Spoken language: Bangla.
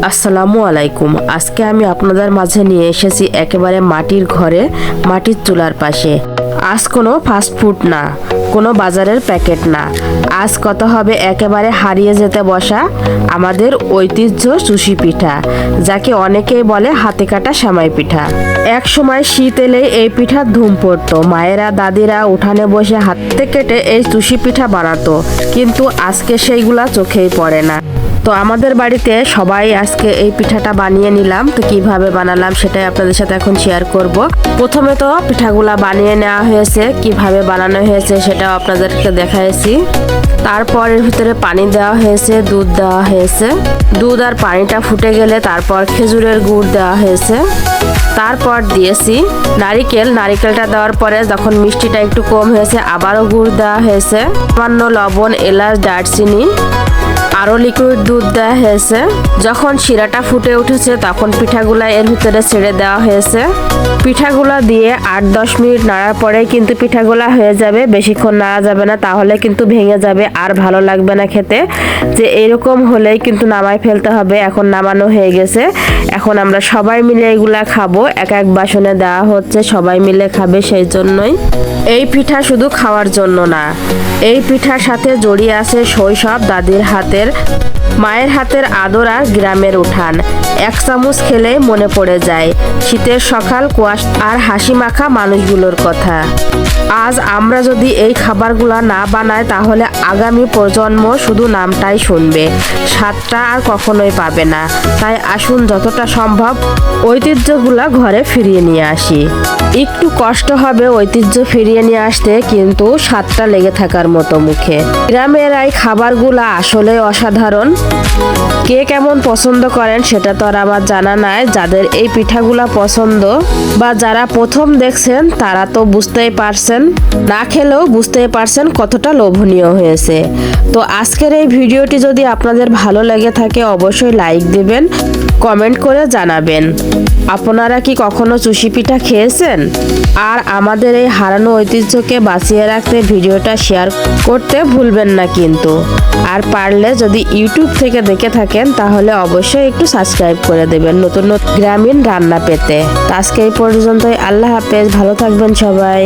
আসসালামু আলাইকুম। আজকে আমি আপনাদের মাঝে নিয়ে এসেছি একেবারে মাটির ঘরে, মাটির চুলার পাশে। আজ কোনো ফাস্টফুড না, কোনো বাজারের প্যাকেট না, আজ কত হবে একেবারে হারিয়ে যেতে বসা আমাদের ঐতিহ্য চুষি পিঠা, যাকে অনেকেই বলে হাতে কাটা সেমাই পিঠা। এক সময় শীত এলেই এই পিঠার ধুম পড়তো। মায়েরা দাদিরা উঠানে বসে হাতে কেটে এই চুষি পিঠা বানাতো, কিন্তু আজকে সেইগুলা চোখেই পড়ে না। তো আমাদের বাড়িতে সবাই আজকে এই পিঠাটা বানিয়ে নিলাম। তো কিভাবে বানালাম সেটাই আপনাদের সাথে এখন শেয়ার করব। প্রথমে তো পিঠাগুলা বানিয়ে নেওয়া হয়েছে, কিভাবে বানানো হয়েছে সেটাও আপনাদেরকে দেখাইছি। তারপর এর ভিতরে পানি দেওয়া হয়েছে, দুধ দেওয়া হয়েছে। দুধ আর পানিটা ফুটে গেলে তারপর খেজুরের গুড় দেওয়া হয়েছে। তারপর দিয়েছি নারিকেলটা দেওয়ার পরে যখন মিষ্টিটা একটু কম হয়েছে আবারও গুড় দেওয়া হয়েছে। সামান্য লবণ, এলাচ, দারচিনি, আরও লিকুইড দুধ দেওয়া হয়েছে। যখন শিরাটা ফুটে উঠেছে তখন পিঠাগুলা এর ভিতরে ছেড়ে দেওয়া হয়েছে। পিঠাগুলা দিয়ে 8-10 মিনিট নাড়ার পরেই কিন্তু পিঠাগুলা হয়ে যাবে। বেশিক্ষণ নাড়া যাবে না, তাহলে কিন্তু ভেঙে যাবে আর ভালো লাগবে না খেতে। যে এরকম হলেই কিন্তু নামাই ফেলতে হবে। এখন নামানো হয়ে গেছে। এখন আমরা সবাই মিলে এগুলা খাবো। এক এক বাসনে দেওয়া হচ্ছে, সবাই মিলে খাবে সেই জন্যই। এই পিঠা শুধু খাওয়ার জন্য না, এই পিঠার সাথে জড়িয়ে আছে শৈশব, দাদির হাতের, মায়ের হাতের আদর আর গ্রামের উঠান। এক চামচ খেলেই মনে পড়ে যায় শীতের সকাল, কুয়াশা আর হাসি মাখা মানুষগুলোর কথা। আজ আমরা যদি এই খাবারগুলা না বানাই তাহলে আগামী প্রজন্ম শুধু নামটাই শুনবে, স্বাদটা আর কখনোই পাবে না। তাই আসুন যতটা সম্ভব ঐতিহ্যগুলা ঘরে ফিরিয়ে নিয়ে আসি। একটু কষ্ট হবে ঐতিহ্য ফিরিয়ে নিয়ে আসতে, কিন্তু স্বাদটা লেগে থাকার মতো মুখে। গ্রামের এই খাবারগুলা আসলে অসাধারণ। কে কেমন পছন্দ করেন সেটা তো আর আমার জানা নাই। যাদের এই পিঠাগুলা পছন্দ বা যারা প্রথম দেখছেন তারা তো বুঝতেই পারছেন, না খেলেও বুঝতেই পারছেন কতটা লোভনীয় হয়েছে। তো আজকের এই ভিডিওটি যদি আপনাদের ভালো লেগে থাকে অবশ্যই লাইক দিবেন, কমেন্ট করে জানাবেন আপনারা কি কখনো চুষি পিঠা খেয়েছেন। আর আমাদের এই হারানো ঐতিহ্যকে বাঁচিয়ে রাখতে ভিডিওটা শেয়ার করতে ভুলবেন না কিন্তু। আর পারলে যদি ইউটিউব থেকে দেখে থাকেন তাহলে অবশ্যই একটু সাবস্ক্রাইব করে দেবেন নতুন নতুন গ্রামীণ রান্না পেতে। আজকে এই পর্যন্তই। আল্লাহ হাফেজ, ভালো থাকবেন সবাই।